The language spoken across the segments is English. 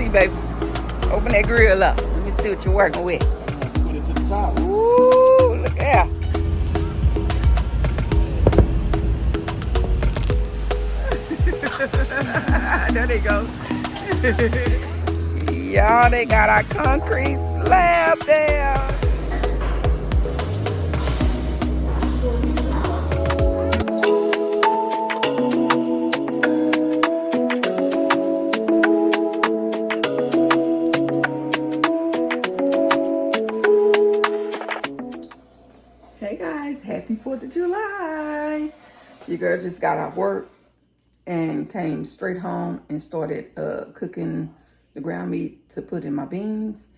see, baby. Open that grill up. Let me see what you're working with. Put it to the top. Ooh, look there. There they go. Y'all, they got our concrete slab there. Hey guys, happy 4th of July. Your girl just got out of work and came straight home and started cooking the ground meat to put in my beans.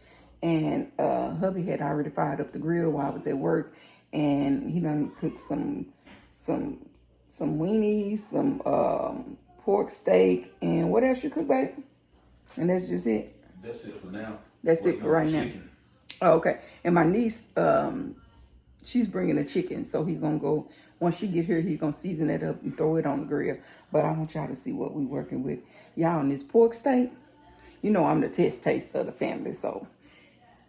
And hubby had already fired up the grill while I was at work, and he done cooked some weenies, some pork steak, and what else you cook, babe? And that's just it? That's it for now. That's it for right now. Oh, okay. And my niece, she's bringing a chicken, so he's gonna go, once she get here, he's gonna season it up and throw it on the grill. But I want y'all to see what we working with. Y'all, on this pork steak, you know I'm the taster of the family, so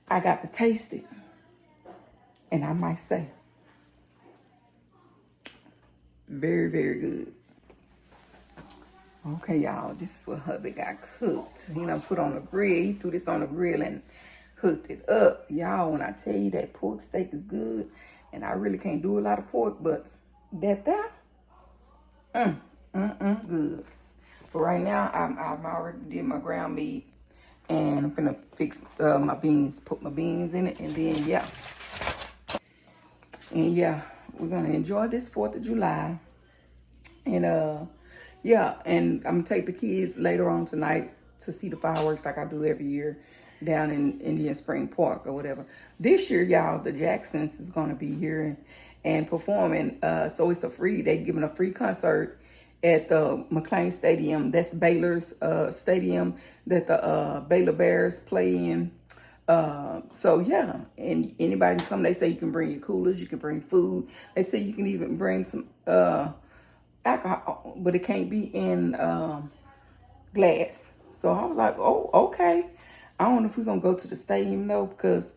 I got to taste it. And I might say, very, very good. Okay, y'all, this is what hubby got cooked. He done put on the grill. He threw this on the grill and hooked it up. Y'all, when I tell you that pork steak is good, and I really can't do a lot of pork, but that there, good. But right now, I've already did my ground meat, and I'm finna fix my beans, put my beans in it, and then, yeah. And yeah, we're gonna enjoy this 4th of July. And yeah, and I'm gonna take the kids later on tonight to see the fireworks like I do every year down in Indian Spring Park or whatever. This year, y'all, the Jacksons is gonna be here and performing. So it's they giving a free concert at the McLean Stadium. That's Baylor's stadium that the Baylor Bears play in. So yeah, and anybody can come. They say you can bring your coolers, you can bring food. They say you can even bring some alcohol, but it can't be in glass. So I was like, oh, okay. I don't know if we're gonna go to the stadium though, because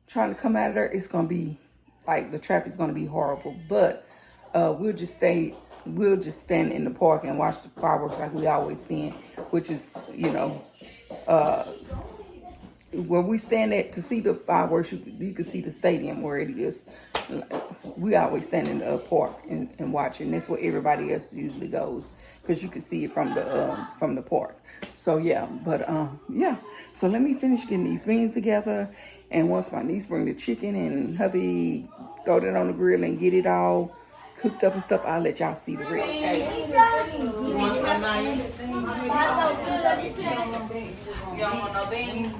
trying to come out of there, it's gonna be like the traffic's gonna be horrible. But we'll just stand in the park and watch the fireworks like we always been, which is, you know, where we stand at to see the fireworks, you can see the stadium where it is. We always stand in the park and watch it. And that's where everybody else usually goes, because you can see it from the park. So yeah, but yeah. So let me finish getting these beans together, and once my niece bring the chicken and hubby throw it on the grill and get it all cooked up and stuff, I'll let y'all see the rest. You want some now? You don't want no beans?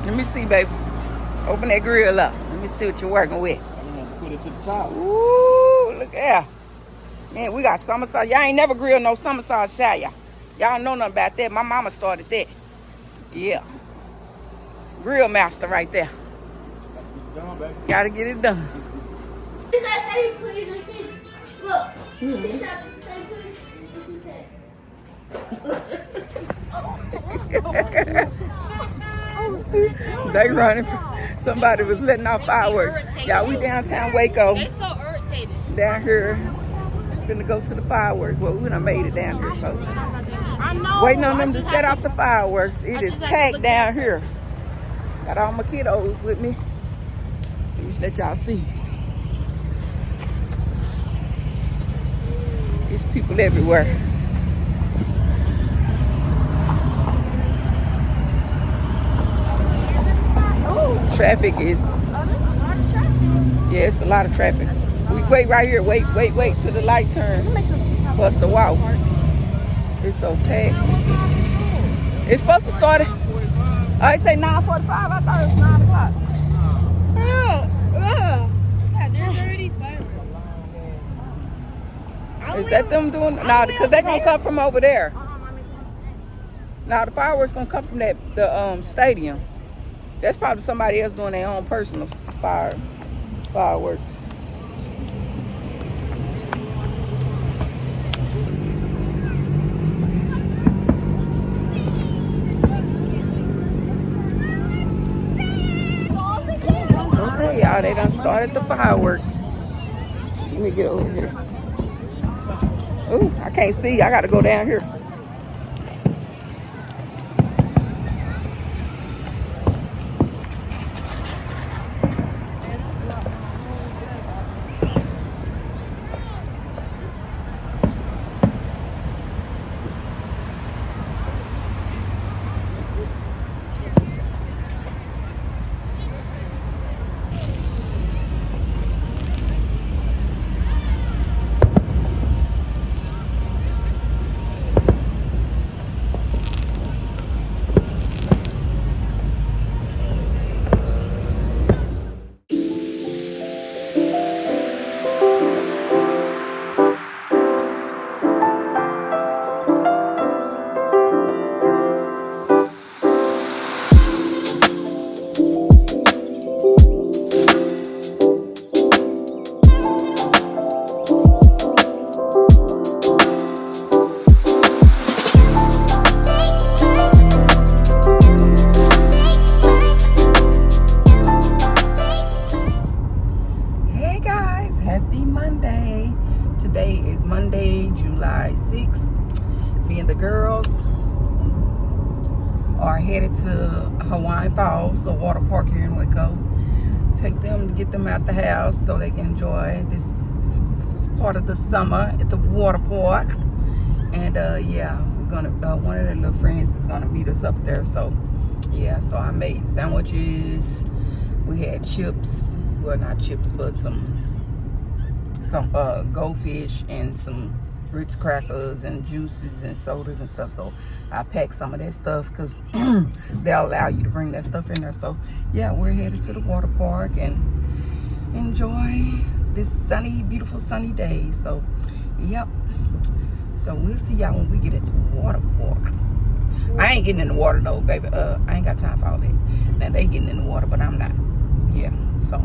Let me see, baby. Open that grill up. Let me see what you're working with. Put it to the top. Ooh, look there. Man, we got summer sauce. Y'all ain't never grilled no summer sauce, shall y'all? Y'all know nothing about that. My mama started that. Yeah. Grill master right there. Gotta get it done. She said, say please, and she, look. She said, say please, and she said. They running. Somebody was letting off fireworks. Y'all, we downtown Waco. They so irritated. Down here. Finna go to the fireworks. Well, we done made it down here, so I know. waiting on them to set off the fireworks. It is packed down here. Got all my kiddos with me. Let me let y'all see. There's people everywhere. Traffic is. Oh, there's a lot of traffic. Yeah, it's a lot of traffic. We wait right here. Wait till the light turn for us to walk. It's so packed. It's supposed to start at, I say 9:45. I thought it was 9 o'clock. Yeah, there's already fireworks. Is that them doing? Nah, because they're gonna come from over there. Now the fireworks gonna come from the stadium. That's probably somebody else doing their own personal fireworks. Okay, y'all, they done started the fireworks. Let me get over here. Ooh, I can't see. I gotta go down here. Today is Monday, July 6th. Me and the girls are headed to Hawaiin Falls, a water park here in Waco. Take them to get them out the house so they can enjoy this part of the summer at the water park. And yeah, we're gonna one of their little friends is gonna meet us up there. So yeah, so I made sandwiches. We had chips, well not chips, but some goldfish and some Ritz crackers and juices and sodas and stuff. So I packed some of that stuff because they'll allow you to bring that stuff in there. So yeah, we're headed to the water park and enjoy this sunny, beautiful sunny day. So yep, so we'll see y'all when we get at the water park. I ain't getting in the water though, baby. I ain't got time for all that. Now they getting in the water, but I'm not. Yeah, so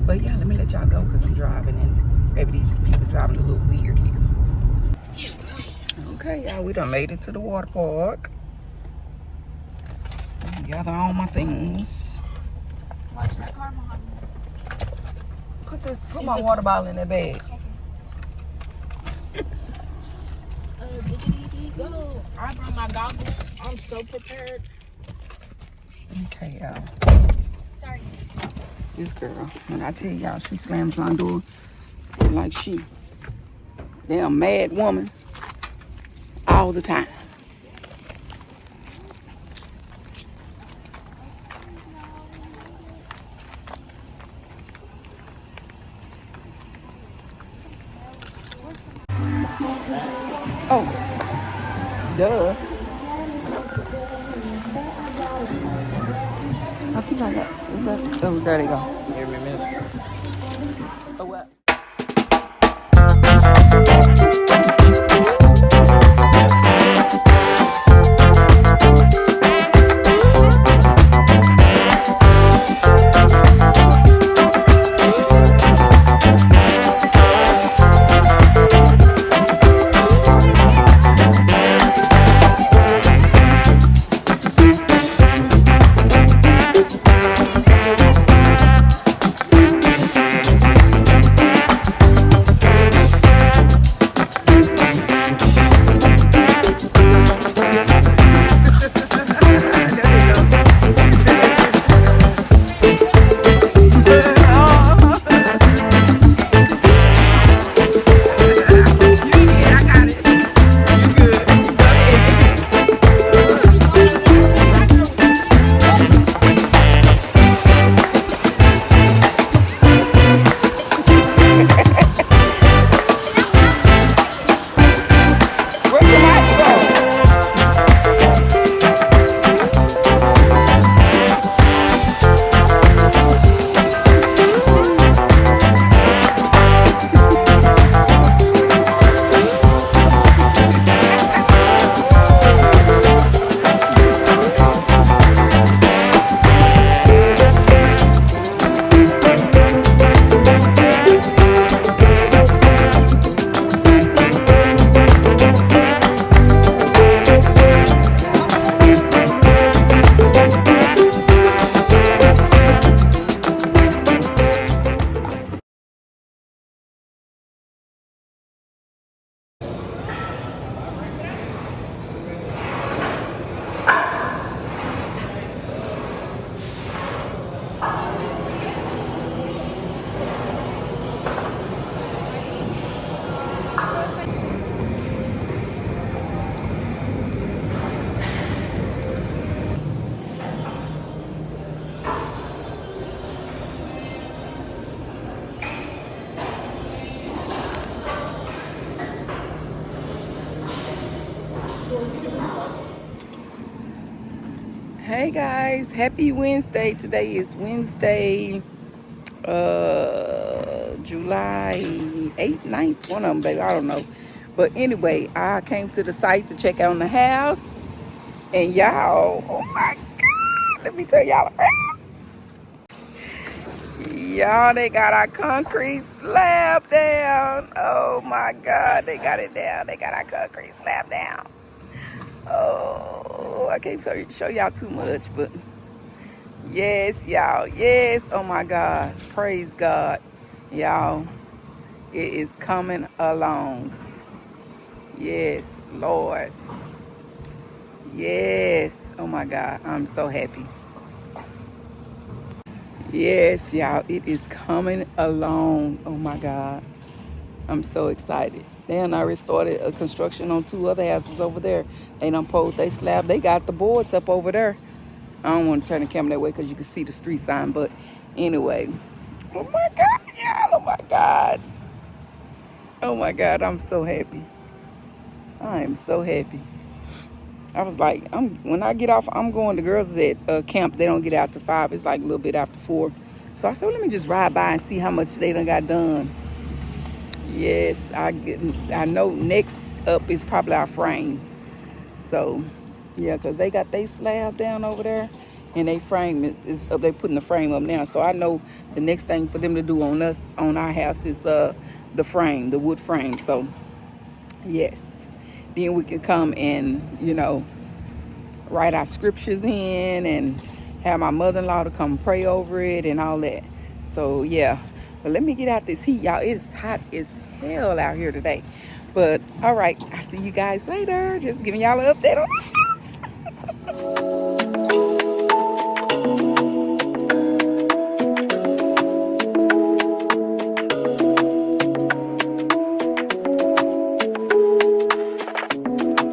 but yeah, let me let y'all go because I'm driving and maybe these people driving a little weird here. Okay, y'all, we done made it to the water park. Gather all my things. Watch that car behind me. Put my water bottle in that bag. Go. I brought my goggles. I'm so prepared. Okay, y'all. Sorry. This girl, when I tell y'all, she slams on door like she damn mad woman all the time. Oh, duh. I think I got, is that, oh, there they go. Oh, what? Hey guys, happy Wednesday. Today is Wednesday, July 8th, 9th, one of them, baby, I don't know. But anyway, I came to the site to check out on the house. And y'all, oh my God, let me tell y'all. Y'all, they got our concrete slab down. Oh my God, they got it down. They got our concrete slab down. Oh, I can't show y'all too much, but yes, y'all. Yes, oh my God. Praise God. Y'all, it is coming along. Yes, Lord. Yes, oh my God. I'm so happy. Yes, y'all, it is coming along. Oh my God. I'm so excited. They done already started a construction on 2 other houses over there. They done pulled they slab. They got the boards up over there. I don't want to turn the camera that way because you can see the street sign. But anyway. Oh my God, y'all. Oh my God. Oh my God, I'm so happy. I am so happy. I was like, when I get off, I'm going. The girls at camp. They don't get out to 5. It's like a little bit after 4. So I said, well, let me just ride by and see how much they done got done. Yes, I know next up is probably our frame. So, yeah, because they got their slab down over there, and they frame is up. They putting the frame up now. So I know the next thing for them to do on our house is the frame, the wood frame. So, yes, then we can come and, you know, write our scriptures in and have my mother-in-law to come pray over it and all that. So, yeah. But let me get out this heat, y'all. It's hot as hell out here today. But, all right. I'll see you guys later. Just giving y'all an update on